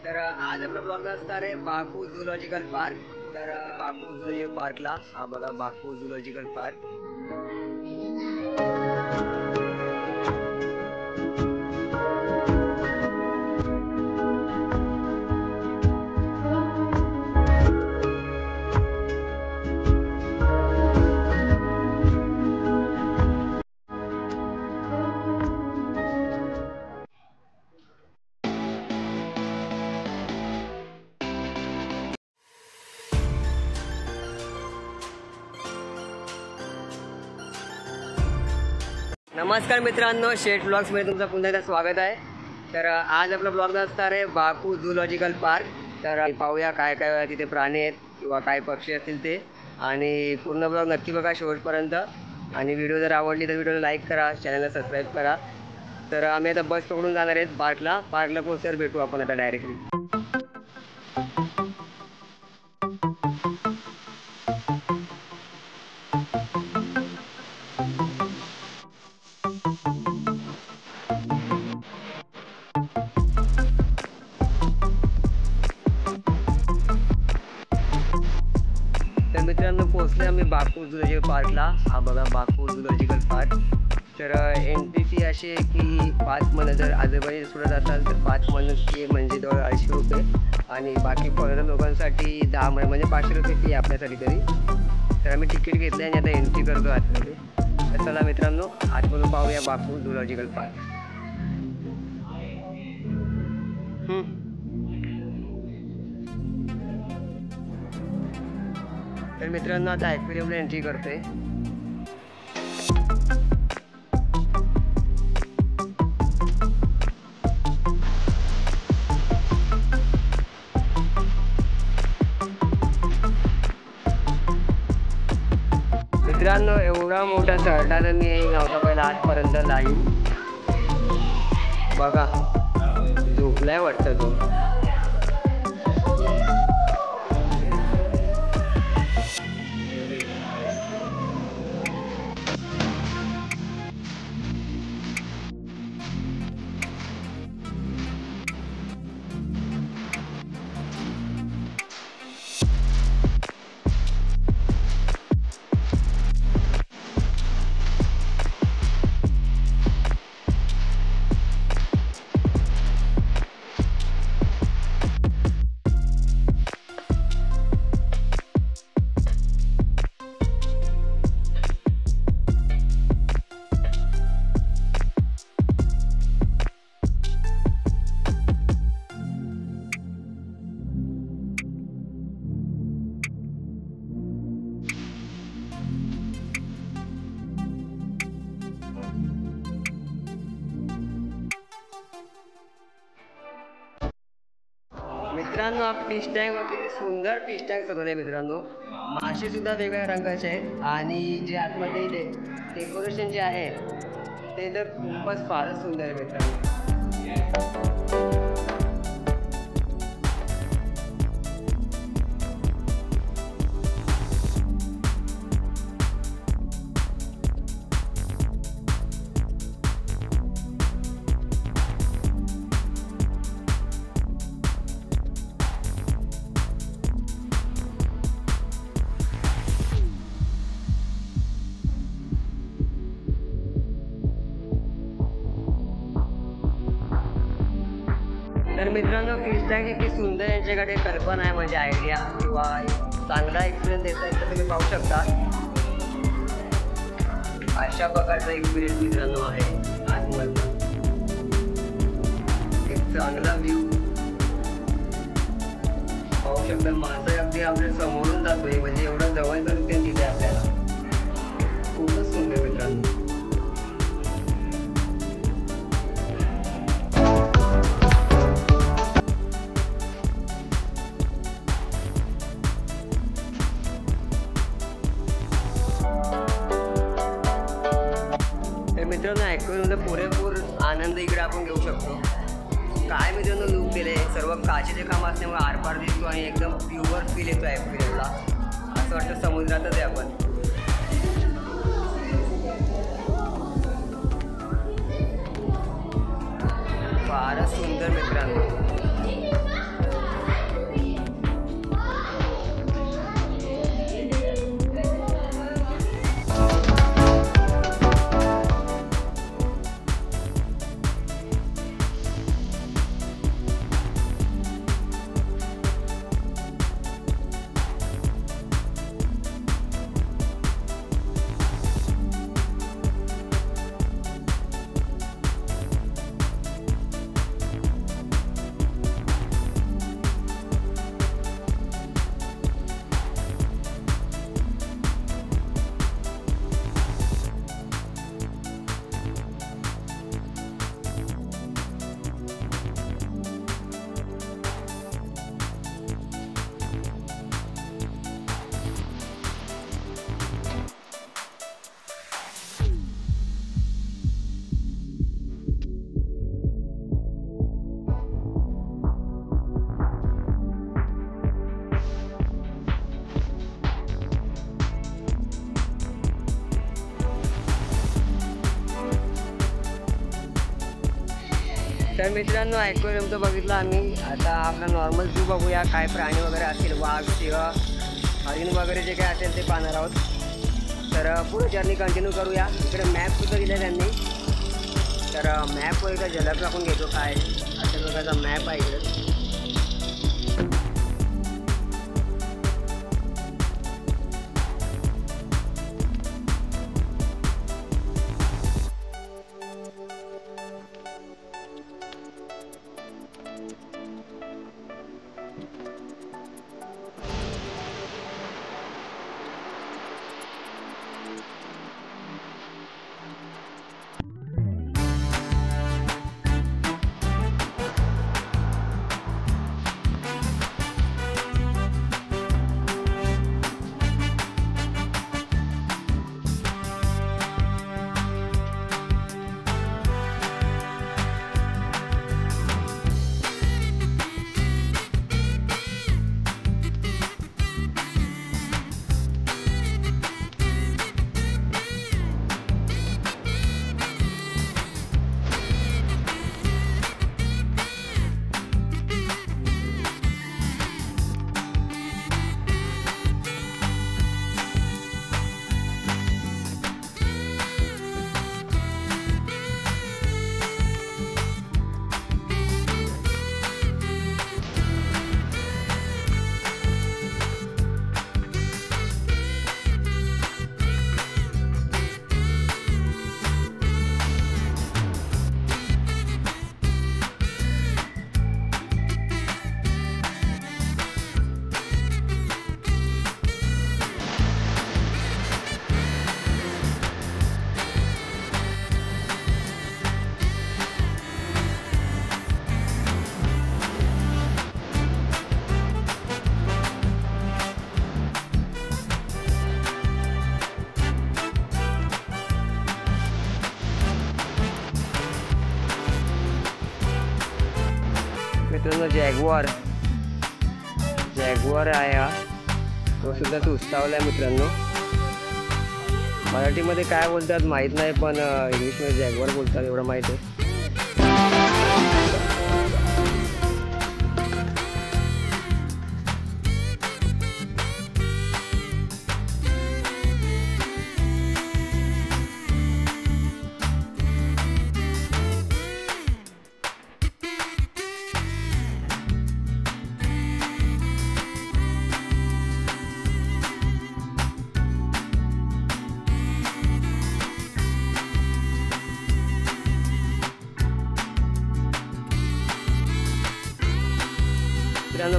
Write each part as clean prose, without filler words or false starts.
तर आज आपला ब्लॉग असणार आहे बाकू झूलॉजिकल पार्क. तर बाकू झूलॉजिकल पार्कला हा बघा बाकू झूलॉजिकल पार्क. नमस्कार मित्रांनो, शेट ब्लॉग्समध्ये तुमचं पुन्हा एकदा स्वागत आहे. तर आज आपला ब्लॉग असणार आहे बाकू झूलॉजिकल पार्क. तर पाहूया काय काय तिथे प्राणी आहेत किंवा काय पक्षी असतील ते, आणि पूर्ण ब्लॉग नक्की बघा शेवटपर्यंत. आणि व्हिडिओ जर आवडली तर व्हिडिओला लाईक करा, चॅनलला सबस्क्राईब करा. तर आम्ही आता बस पकडून जाणार आहेत पार्कला पोहोचल्यावर भेटू आपण आता डायरेक्टली. तर मित्रांनो पोहोचले आम्ही बाकू झूलॉजिकल पार्कला. हा बघा बाकू झूलॉजिकल पार्क. तर एंट्री फी अशी आहे की 5 महिने जर आजूबाजूला सोडत असाल तर 5 महिन्याची म्हणजे जवळ 80 रुपये, आणि बाकी फॉरेनर लोकांसाठी 10 महिने म्हणजे 500 रुपये फी आपल्यासाठी तरी. तर आम्ही तिकीट घेतलं आणि आता एंट्री करतो आतमध्ये. तर चला मित्रांनो आतमधून पाहूया बाकू झूलॉजिकल पार्क. तर मित्रांनो आता ॲक्वेरियमला एंट्री करतोय. मित्रांनो एवढा मोठा चढला तर मी नव्हता पहिला आजपर्यंत लाईव्ह. बघा झोपलाय वाटतं तो. मित्रांनो हा फिश टँक किती सुंदर फिश टँक बनवले मित्रांनो. मासे सुद्धा वेगवेगळ्या रंगाचे आहेत, आणि जे आतमध्ये डेकोरेशन जे आहे ते तर खूपच फारच सुंदर आहे मित्रांनो. तर मित्रांनो फिश टँक किती सुंदर यांच्याकडे कल्पना आहे, म्हणजे आयडिया किंवा चांगला एक्सपिरियन्स देता येईल. तर तुम्ही पाहू शकता अशा प्रकारचा एक्सपिरियन्स मित्रांनो आहे आतमधला. एक चांगला व्ह्यू पाहू शकता. मासा अगदी आपल्या समोरून जातोय, म्हणजे एवढं जवळ करून ते तिथे आपल्याला खूपच सुंदर मित्रांनो. मित्रांनो ॲक्वेरियममध्ये पुरेपूर आनंद इकडे आपण घेऊ शकतो. काय मित्रांनो लूक दिले, सर्व काचेचे काम असल्यामुळे आरपार दिसतो आणि एकदम प्युअर फील येतो ॲक्वेरियमला. असं वाटतं समुद्रातच आहे आपण. फारच सुंदर मित्रांनो. तर मित्रांनो ॲक्वेरियम तर बघितलं आम्ही. आता आपला नॉर्मल झू बघूया, काय प्राणी वगैरे असतील, वाघ किंवा हरिण वगैरे जे काय असेल ते पाहणार आहोत. तर पुढे जर्नी कंटिन्यू करूया. इकडे मॅपसुद्धा दिला आहे त्यांनी. तर मॅपवर एकदा झलक टाकून घेतो काय अशा प्रकारचा मॅप आहे इकडे. मित्रांनो जॅग्वार आहे हा, तो सुद्धा सुस्तावला आहे मित्रांनो. मराठीमध्ये काय बोलतात माहीत नाही, पण इंग्लिशमध्ये जॅग्वार बोलतात एवढं माहीत आहे.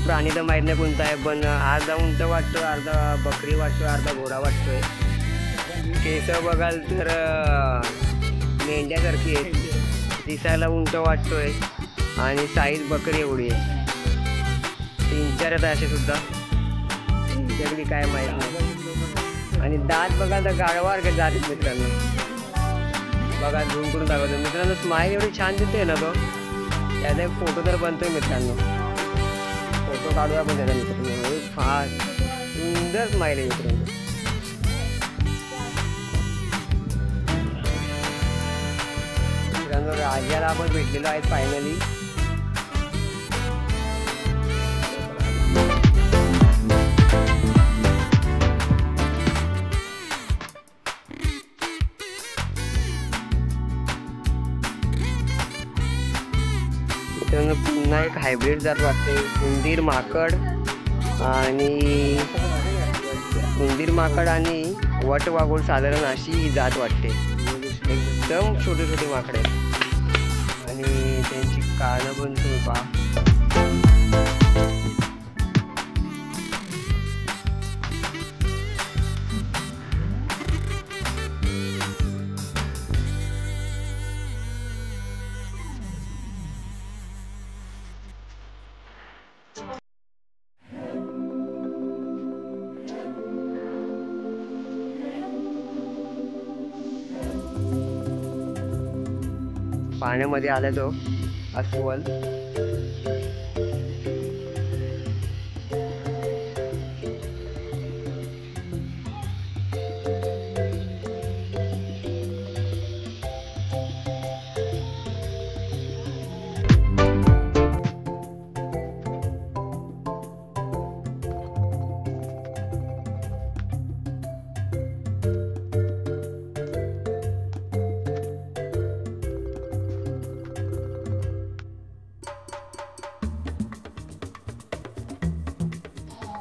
प्राणी तर माहीत नाही कोणता आहे, पण अर्धा उंट वाटतोय, अर्धा बकरी वाटतोय, अर्धा घोडा वाटतोय. केस बघाल तर मेंढ्यासारखी आहे, दिसायला उंट वाटतोय आणि साईज बकरी एवढी आहे. 3-4 आहेत असे सुद्धा, त्यांच्याकडे काय माहीत नाही. आणि दात बघाल तर गाढवासारखे दात आहेत मित्रांनो. बघा झूम करून दाखवतो मित्रांनो. स्माईल एवढी छान दिसते ना, तो त्याचा एक फोटो तर बनतोय मित्रांनो. फोटो काढूया पण त्याचा मित्रांनो. फार सुंदर स्माईल आहे मित्रांनो. मित्रांनो राजाला आपण भेटलेलो आहेत फायनली. मित्रांनो पुन्हा एक हायब्रिड जात वाटते. उंदीर माकड आणि वटवाघूळ साधारण अशी ही जात वाटते. एकदम छोटे छोटे माकडे आणि त्यांची कानं पण तुम्ही पहा. पाण्यामध्ये आला तो अस्वल.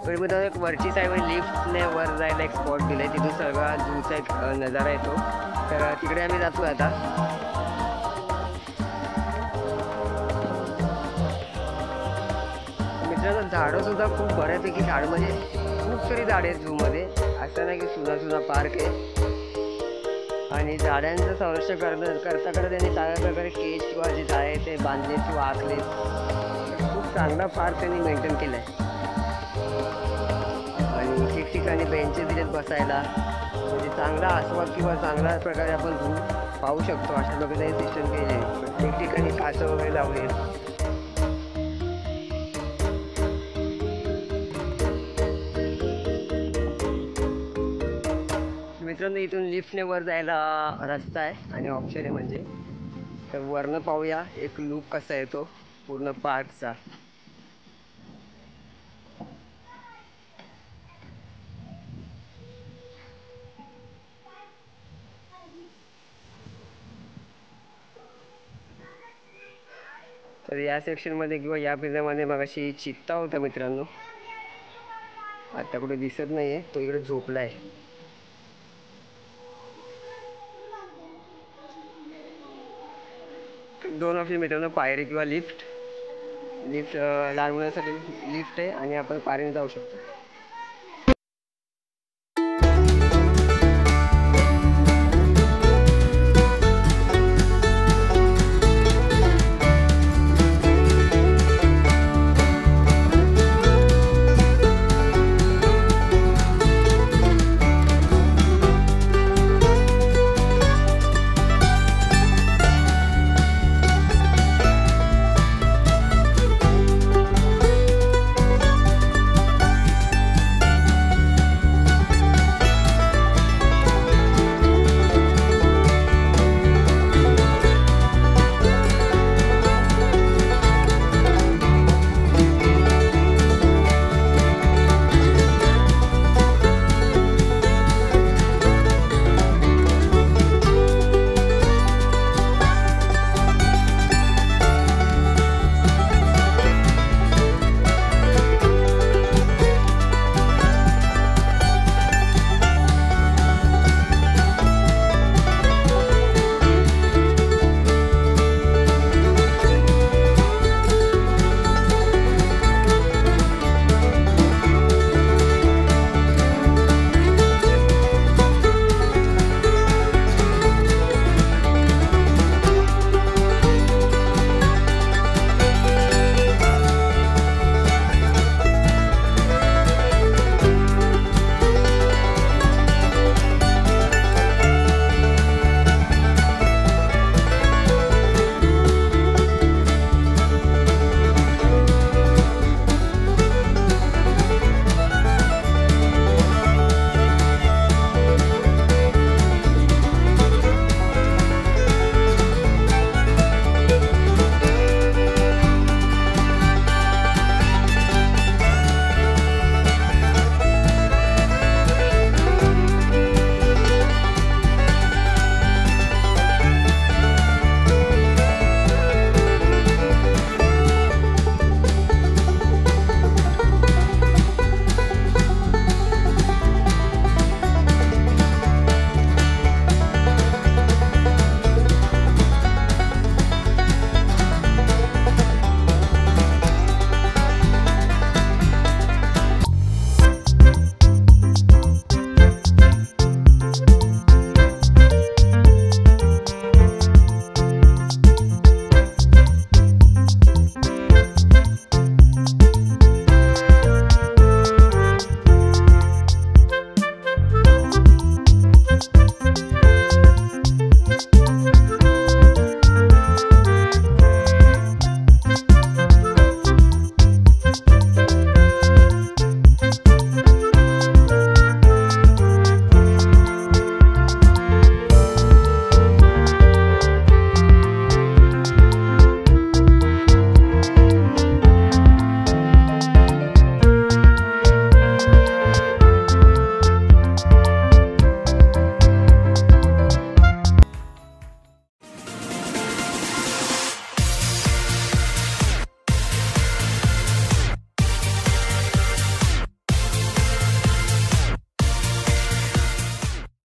तर मित्रांनो एक वरची साईड लिफ्टने वर जायला एक स्पॉट दिलाय, तिथून सगळा झूचा एक नजारा येतो. तर तिकडे आम्ही जातो आता. मित्रांनो झाडं सुद्धा खूप बऱ्यापैकी झाड म्हणजे खूप सारी झाडे आहेत झूमध्ये. असं नाही की सुद्धा पार्क आहे. आणि झाडांचं संरक्षण करता त्यांनी चांगल्या प्रकारे केज किंवा जे झाडे आहे ते बांधले किंवा आखले. खूप चांगला पार्क त्यांनी मेंटेन केला आहे. आणि ठिकठिकाणी बेंचेस दिलेत बसायला, म्हणजे चांगला आस्वाद किंवा चांगल्या प्रकारे आपण झू पाहू शकतो. अशा प्रकारे सिस्टम केले. प्रत्येक ठिकाणी कासं वगैरे लावले. मित्रांनो इथून लिफ्टने वर जायला रस्ता आहे आणि ऑप्शन आहे म्हणजे. तर वरनं पाहूया एक लूक कसा येतो पूर्ण पार्कचा. तर या सेक्शनमध्ये किंवा या पिंजऱ्यामध्ये मगाशी चित्ता होता मित्रांनो. आता कुठे दिसत नाहीये, तो इकडे झोपलाय. दोन ऑप्शन मित्रांनो, पायरी किंवा लिफ्ट. लहान मुलांसाठी लिफ्ट आहे आणि आपण पायरीने जाऊ शकतो.